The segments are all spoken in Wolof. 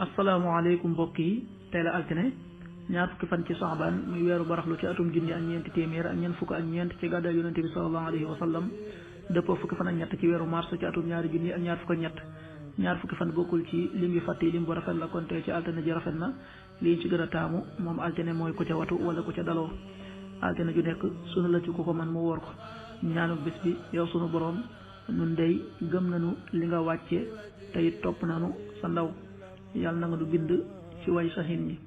asalaamaaleykum mbokk yi tey la altine ñaar fukki fan ci saxbaan muy weeru baraxlu ci atum junni ak ñeenti téeméer ak ñeent fukk ak ñeent ci gàddaay yonente bi sallallahu alayhi wa sallam dëppoo fukki fan ak ñett ci weeru mars ci atum ñaari junni ak ñaar fukk ak ñett ñaar fukki fan bokkul ci lim bi fàtte lim bu rafet la kon tey ci altine ji rafet na lii ci gën a taamu moom altine mooy ku ca watu wala ku ca daloo altine ju nekk sunu la ci ku ko man mu woor ko ñaanu bés bi yow sunu boroom nun dey gëm nañu li nga wàcce tey topp nañu sa ndaw yàlla na nga du bind ci way sahin ñi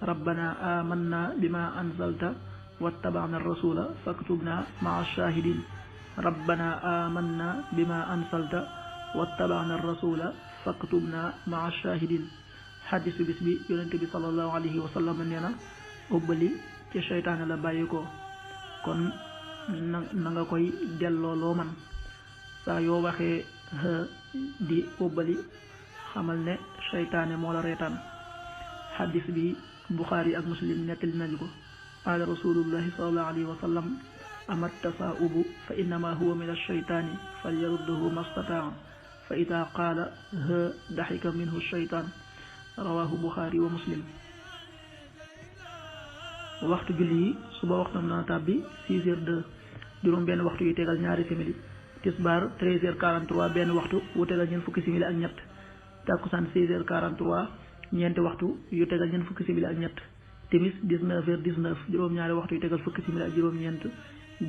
rabbana amanna bima anzalta wattaba'na rasula faktubna ma'a shahidin rabbana amanna bima anzalta wattaba'na rasula faktubna ma'a shahidin xaddisu bis bi yonente bi sallallahu alayhi wa sallam nee na ubbali ci seytaane la bàyyi ko kon na nga koy delloo loo man saa yoo waxee di ubbali xamal ne seytaane moo la reetaan xaddis bi buxaari ak muslim nettali nañu ko qaala rasulullahi sallallahu alayhi wa sallam ama tasaa'ubu fa innama huwa min alcheytaani falyaruddahu mastataa fa ida qaala daxika minhu cheytaan rawahu buxaari wa muslim. waxtu julli yi suba waxtam dana tàbbi 6h02 juróom benn waxtu yu tegal ñaari simili tisbaar 13h43 benn waxtu wu tegal ñeent fukki simili ak ñett takkusaan 16h43 ñeenti waxtu yu tegal ñeent fukki simili ak ñett timis 19h19 juróom-ñaari waxtu yu tegal fukki simili ak juróom-ñeent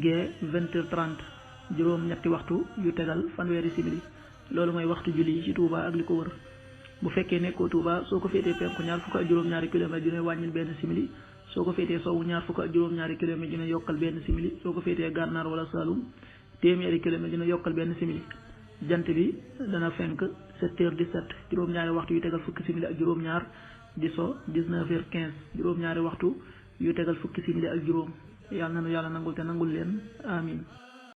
gee 20h30 juróom-ñetti waxtu yu tegal fanweeri simili loolu mooy waxtu julli yi ci Touba ak li ko wër bu fekkee nekkoo Touba soo ko féetee penku ñaar fukk ak juróom-ñaari kilomètre dina wàññil benn simili soo ko féetee sowwu ñaar fukk ak juróom-ñaari kilomètre dina yokkal benn simili soo ko féetee gànnaar wala Saloum téeméeri kilomètre dina yokkal benn simili jant bi dana fenk 7h17 juróom-ñaari waxtu yu tegal fukki simili ak juróom-ñaar di so 19h15 juróom-ñaari waxtu yu tegal fukki simili ak juróom yàlla nanu yàlla nangul te nangul leen amin